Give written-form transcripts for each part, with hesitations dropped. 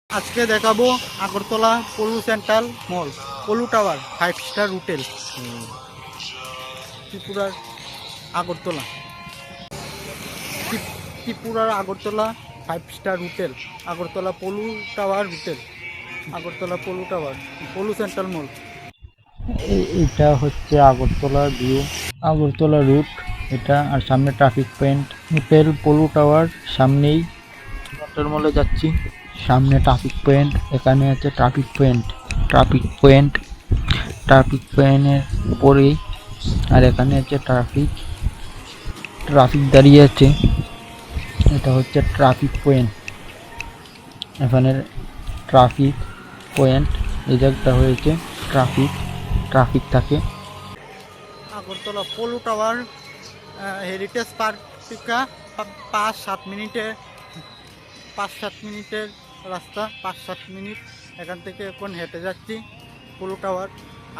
আজকে দেখাবো আগরতলা পলু সেন্ট্রাল মল, পলু টাওয়ার, 5 স্টার হোটেল, ত্রিপুরার আগরতলা। ত্রিপুরার আগরতলা 5 স্টার হোটেল, আগরতলা পলু টাওয়ার হোটেল, আগরতলা পলু টাওয়ার, পলু সেন্ট্রাল মল। এটা হচ্ছে আগরতলার ভিউ, আগরতলা রুট এটা। আর সামনে ট্রাফিক পয়েন্ট, হোটেল পলু টাওয়ার সামনেই। সেন্ট্রাল মলে যাচ্ছি, সামনে ট্রাফিক পয়েন্ট। এখানে আছে traffic point, traffic point, traffic পয়েন্টের উপরেই। আর এখানে আছে ট্রাফিক, ট্রাফিক দাঁড়িয়ে আছে। এটা হচ্ছে ট্রাফিক পয়েন্ট, এখানে ট্রাফিক পয়েন্ট। এই জায়গাটা হয়েছে ট্রাফিক, ট্রাফিক থাকে। আগরতলা পলু টাওয়ার হেরিটেজ পার্ক থেকে 5-7 মিনিটে, 5-7 মিনিটের রাস্তা, 5-7 মিনিট এখান থেকে এখন হেঁটে যাচ্ছি। পলু টাওয়ার,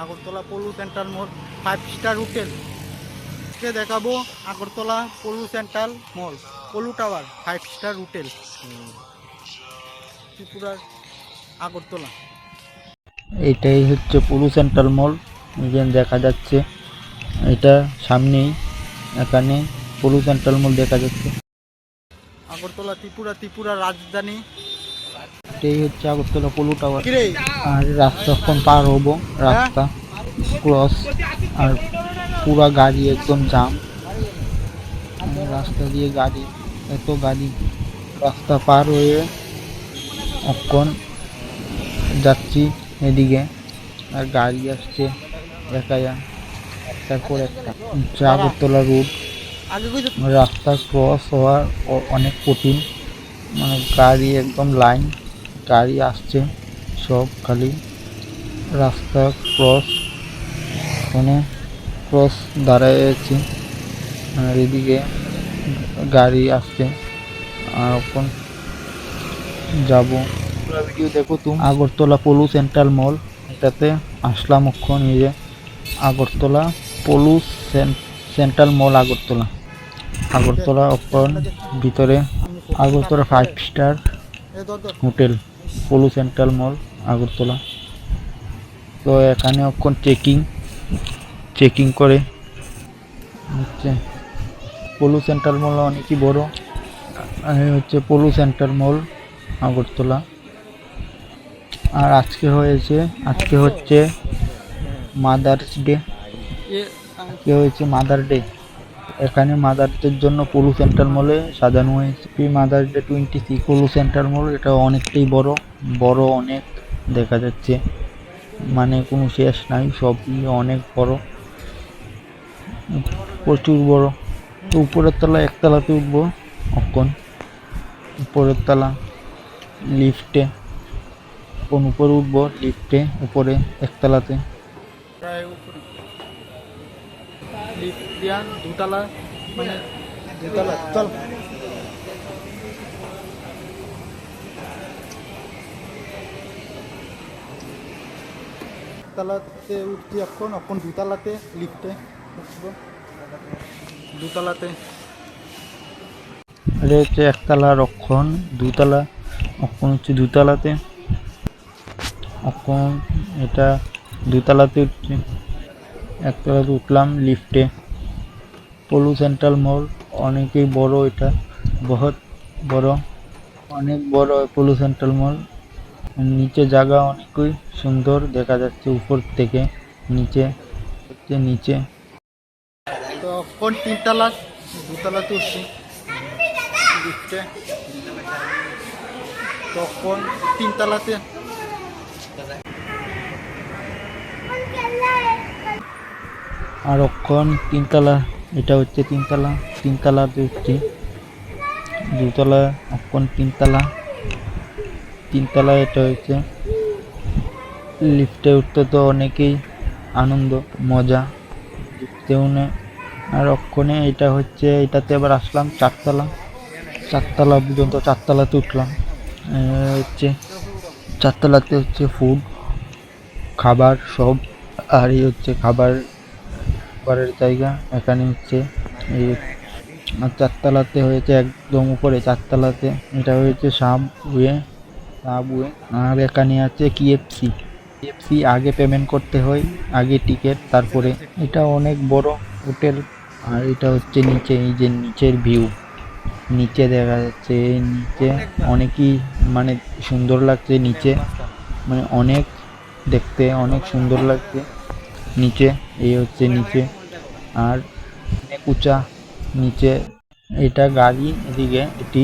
আগরতলা পলু সেন্ট্রাল মল, 5 স্টার হোটেল। আজকে দেখাবো আগরতলা পলু সেন্ট্রাল মল, পলু টাওয়ার, 5 স্টার হোটেল, ত্রিপুরার আগরতলা। এটাই হচ্ছে পলু সেন্ট্রাল মল, যেখানে দেখা যাচ্ছে। এটা সামনেই, এখানে পলু সেন্ট্রাল মল দেখা যাচ্ছে। আগরতলা ত্রিপুরার রাজধানী। এটাই হচ্ছে আগরতলা পলু টাওয়ার। কিরে আর রাস্তা এখন পার হবো, হ্যাঁ, রাস্তা ক্রস। আর পুরা গাড়ি একদম জাম, রাস্তা দিয়ে গাড়ি, এত গাড়ি। রাস্তা পার হয়ে এখন যাচ্ছি এদিকে। আর গাড়ি আসছে একায়া, একটার পর একটা। আগরতলা রোড, আগে কই রাস্তা ক্রস হওয়া অনেক কঠিন। মানে গাড়ি একদম লাইন, গাড়ি আসছে সব, খালি রাস্তা ক্রস। এখানে ক্রস দাঁড়ায় আছি, আর এদিকে গাড়ি আসছে। আর এখন যাব। ভিডিও দেখো তুমি। আগরতলা পলু সেন্ট্রাল মল, এটাতে আসলাম অক্ষণ। এই যে আগরতলা পলু সেন্ট্রাল মল, আগরতলা, আগরতলা অক্ষণ ভিতরে। আগরতলা 5 স্টার হোটেল, পলু সেন্ট্রাল মল, আগরতলা। তো এখানে অক্ষণ চেকিং করে হচ্ছে। পলু সেন্ট্রাল মল অনেকই বড়। হচ্ছে পলু সেন্ট্রাল মল, আগরতলা। আর আজকে হচ্ছে মাদার্স ডে, আজকে হয়েছে মাদার ডে। এখানে মাদারদের জন্য পলু সেন্ট্রাল মলে সাজানো হয়েছে। মাদার ডে 26 পলু সেন্ট্রাল মল। এটা অনেকটাই বড়, বড় অনেক দেখা যাচ্ছে, মানে কোনো শেষ নাই, সব অনেক বড়, প্রচুর বড়। তো উপরের তলা, একতলাতে উঠবো এখন। উপরের তলা লিফটে, কোন উপরে উঠবো লিফটে, উপরে একতলাতে। প্রায় উপরে লিফট দিয়া দুতলা, মানে দুতলা। চল, তলাতে উঠছি এখন দুতলাতে লিফটে উঠবো, দুতলাতে। এটা হচ্ছে একতলা রক্ষণ, দুতলা অক্ষণ হচ্ছে দুতলাতে। অক্ষণ এটা দুতলাতে উঠছে, একতলাতে উঠলাম লিফটে। পলু সেন্ট্রাল মল অনেকই বড়, এটা বহুত বড়, অনেক বড় পলু সেন্ট্রাল মল। নিচে জায়গা অনেকই সুন্দর দেখা যাচ্ছে উপর থেকে। নিচে হচ্ছে নিচে। তো এখন তিনতলা, দুতলাতে উঠছি লিফটে, তখন তিনতলাতে। আর অক্ষণ তিনতলা, এটা হচ্ছে তিনতলা, তিনতলাতে উঠছি। দুতলা অক্ষণ তিনতলা, তিনতলা। এটা হচ্ছে লিফটে উঠতে তো অনেকেই আনন্দ মজা, লিফটে উঠে। আর অক্ষণে এটা হচ্ছে, এটাতে আবার আসলাম চারতলা, চারতলা পর্যন্ত, চারতলাতে উঠলাম। হচ্ছে চারতলাতে হচ্ছে ফুড, খাবার সব। আর এই হচ্ছে খাবারের জায়গা। এখানে হচ্ছে এই, আর চারতলাতে হয়েছে একদম উপরে, চারতলাতে এটা হয়েছে সাবওয়ে। সাবওয়ে। আর এখানে আছে KFC। আগে পেমেন্ট করতে হয়, আগে টিকিট, তারপরে। এটা অনেক বড় হোটেল। আর এটা হচ্ছে নিচে, এই যে নিচের ভিউ, নিচে দেখা যাচ্ছে, নিচে অনেকই মানে সুন্দর লাগছে নিচে, মানে অনেক দেখতে অনেক সুন্দর লাগছে নিচে। এই হচ্ছে নিচে, আর অনেক উঁচা নিচে। এটা গাড়ি, এদিকে এটি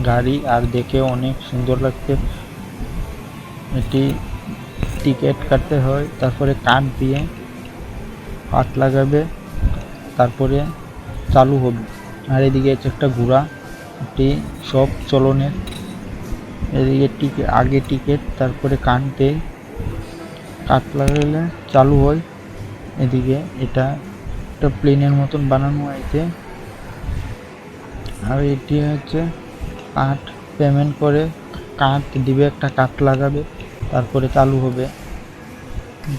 গাড়ি, আর দেখে অনেক সুন্দর লাগছে। এটি টিকিট কাটতে হয়, তারপরে কার্ড দিয়ে হাত লাগাবে, তারপরে চালু হবে। আর এদিকে হচ্ছে একটা ঘোড়া, এটি সব চলনের। এদিকে টিকিট, আগে টিকিট, তারপরে কার্ড দেয়, কার্ড লাগালে চালু হয়। এদিকে এটা একটা প্লেনের মতন বানানো হয়েছে। আর এটি হচ্ছে কার্ড পেমেন্ট করে, কার্ড দিবে, একটা কার্ড লাগাবে, তারপরে চালু হবে।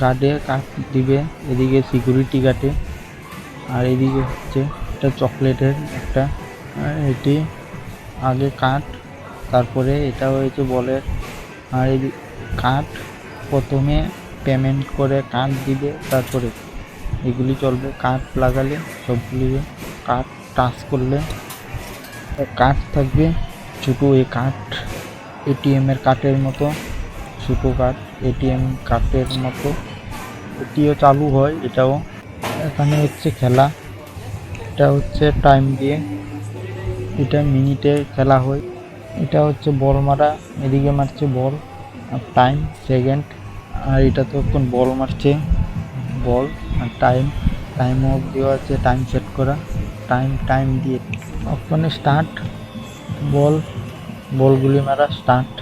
গার্ডে কার্ড দিবে, এদিকে সিকিউরিটি গার্ডে। আর এদিকে হচ্ছে একটা চকলেটের একটা, আর এটি আগে কার্ড, তারপরে এটা হয়েছে বলের। আর এই কার্ড প্রথমে পেমেন্ট করে কার্ড দিবে, তারপরে এগুলি চলবে। কার্ড লাগালে সবগুলি, কার্ড টাচ করলে কার্ড থাকবে ছোটো, এই কার্ড এটিএম এর কার্ডের মতো, ছোটো কার্ড এটিএম কার্ডের মতো। এটিও চালু হয়, এটাও। এখানে হচ্ছে খেলা, এটা হচ্ছে টাইম দিয়ে, এটা মিনিটে খেলা হয়। এটা হচ্ছে বল মারা, এদিকে মারছে বল, আর টাইম সেকেন্ড। আর এটা তো এখন বল মারছে, বল আর টাইম, টাইম অফ দেওয়া আছে, টাইম সেট করা, টাইম দিয়ে ওখানে স্টার্ট, বলগুলি মারা স্টার্ট,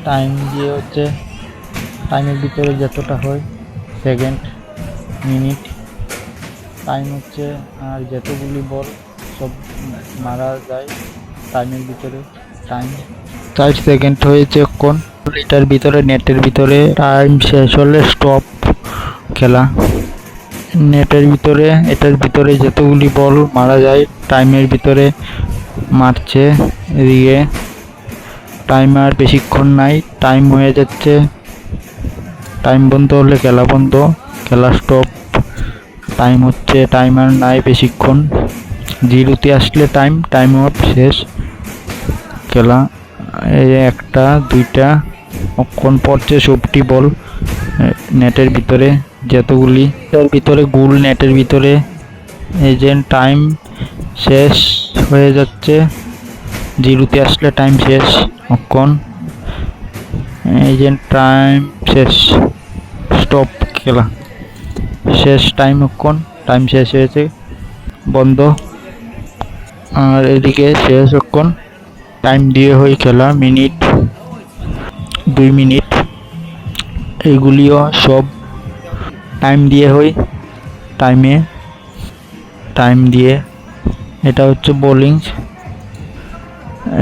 টাইম দিয়ে হচ্ছে টাইমের ভিতরে যতটা হয়, সেকেন্ড, মিনিট, টাইম হচ্ছে। আর যতগুলি বল সব মারা যায় টাইমের ভিতরে, টাইম 4 সেকেন্ড হয়েছে এখন। এটার ভিতরে, নেটের ভিতরে টাইম শেষ হলে স্টপ খেলা। নেটের ভিতরে, এটার ভিতরে যতগুলি বল মারা যায় টাইমের ভিতরে মারছে। এদিকে টাইমার বেশিক্ষণ নাই, টাইম হয়ে যাচ্ছে, টাইম বন্ধ হলে খেলা বন্ধ, খেলা স্টপ। টাইম হচ্ছে, টাইমার নাই বেশিক্ষণ, জিরোতে আসলে টাইম অফ, শেষ খেলা। এই একটা দুইটা অক্ষণ পড়ছে, সবটি বল নেটের ভিতরে, যতগুলি এর ভিতরে গোল নেটের ভিতরে। এই যে টাইম শেষ হয়ে যাচ্ছে, জিরোতে আসলে টাইম শেষ অক্ষণ। এই যে টাইম শেষ, স্টপ খেলা শেষ, টাইম অক্ষণ, টাইম শেষ হয়েছে, বন্ধ। আর এদিকে শেষ অক্ষণ, টাইম দিয়ে হয় খেলা, মিনিট 2 মিনিট, এইগুলিও সব টাইম দিয়ে হয়, টাইম দিয়ে। এটা হচ্ছে বোলিং,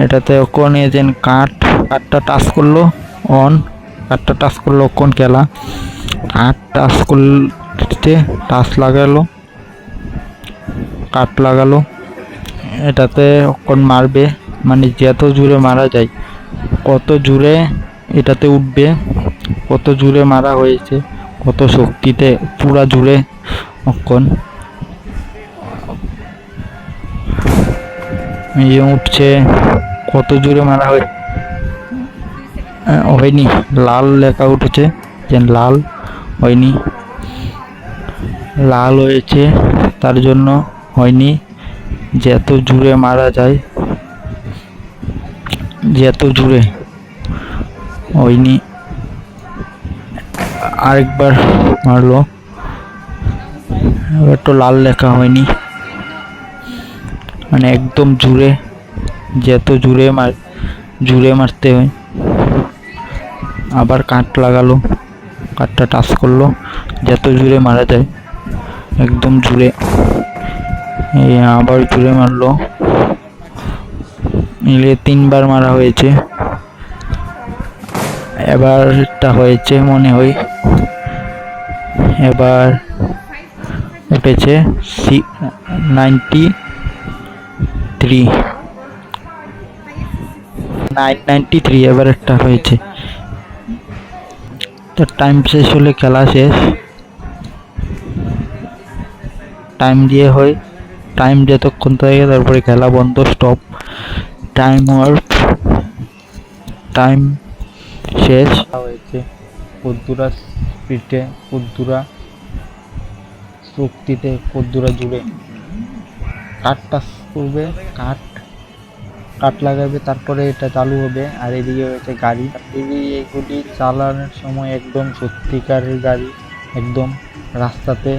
এটাতে এখন এজেন্ট কার্ডটা টাচ করলো অন, কার্ডটা টাচ করলো অক্ষণ খেলা, কার্ড টাচ করতে টাচ লাগালো, কার্ড লাগালো, এটাতে অক্ষণ মারবে, মানে যত জোরে মারা যায়, কত জোরে এটাতে উঠবে, কত জোরে মারা হয়েছে, কত শক্তিতে পুরা জুড়ে অক্ষণ উঠছে, কত জোরে মারা হয়নি, লাল লেখা উঠেছে, যে লাল হয়নি, লাল হয়েছে তার জন্য হয়নি। যত জোরে মারা যায়, যত জোরে হয়নি। আরেকবার মারলো, এবার তো লাল লেখা হয়নি, মানে একদম জোরে, যত জোরে মারতে হয়। আবার কাট লাগালো, কাটটা টাচ করলো, যত জোরে মারা যায় একদম জোরে। এই আবার জোরে মারলো, মিলে 3 বার মারা হয়েছে। এবারটা হয়েছে মনে হয়, এবার উঠেছে 93। 993 এবার একটা হয়েছে। তো টাইম শেষ হলে খেলা শেষ, টাইম দিয়ে হয়, টাইম যতক্ষণ থাকে তারপরে খেলা বন্ধ, স্টপ, টাইম ওভার, টাইম শেষ হয়েছে। কদ্দুরা স্পিডে, কদ্দুরা শক্তিতে, কদ্দুরা জুড়ে কাঠ টাচ করবে, কাঠ কাঠ লাগাবে, তারপরে এটা চালু হবে। আর এদিকে হয়েছে গাড়ি, এগুলি চালানোর সময় একদম সত্যিকারের গাড়ি, একদম রাস্তাতে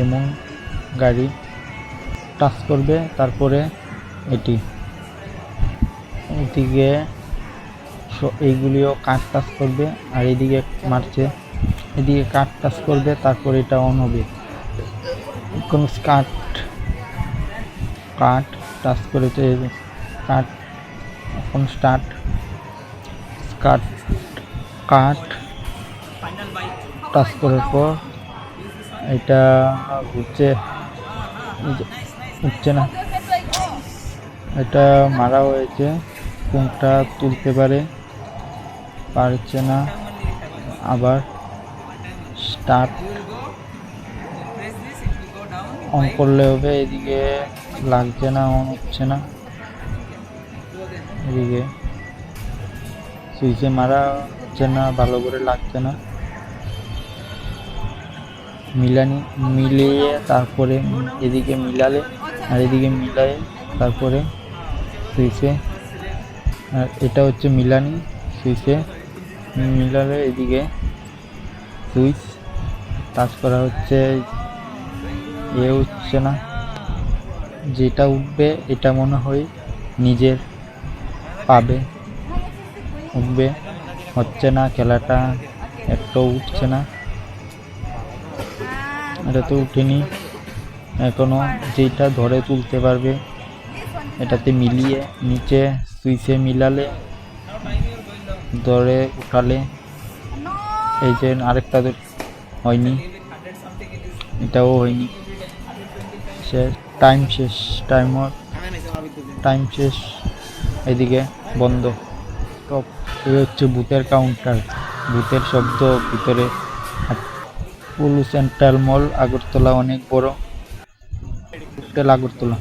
এমন গাড়ি টাচ করবে, তারপরে এটি এদিকে এইগুলিও কাঠ টাচ করবে, আর এদিকে মারছে, এদিকে কাঠ টাচ করবে, তারপরে এটা অন হবে। কোন কাঠ কাঠ টাচ করেছে, কাঠ এখন স্টার্ট, কাঠ কাঠ টাচ করার পর এটা ঘুরছে, উঠছে না, এটা মারা হয়েছে, কোনটা তুলতে পারছে না, আবার স্টার্ট অন করলে হবে। এদিকে লাগছে না, অন হচ্ছে না, এদিকে সুইচে মারা হচ্ছে না, ভালো করে লাগছে না, মিলিয়ে তারপরে এদিকে মিলালে, আর এদিকে মিলাই তারপরে সুইচে, আর এটা হচ্ছে মিলানি, সুইচে মিলালে এদিকে সুইচ টাচ করা হচ্ছে, উঠছে না, যেটা উঠবে এটা মনে হয় নিজের পাবে, উঠবে, হচ্ছে না, খেলাটা একটাও উঠছে না, এটা তো উঠেনি এখনো, যেটা ধরে তুলতে পারবে এটাতে মিলিয়ে নিচে সুইচে মিলালে, ধরে উঠালে, এই যে আরেকটা হয়নি, এটাও হয়নি, শেষ, টাইম শেষ, টাইম শেষ, এদিকে বন্ধ, টপ। এই হচ্ছে ভূতের কাউন্টার, ভূতের শব্দ ভিতরে। পলু সেন্ট্রাল মল, আগরতলা, অনেক বড় হোটেল আগরতলা।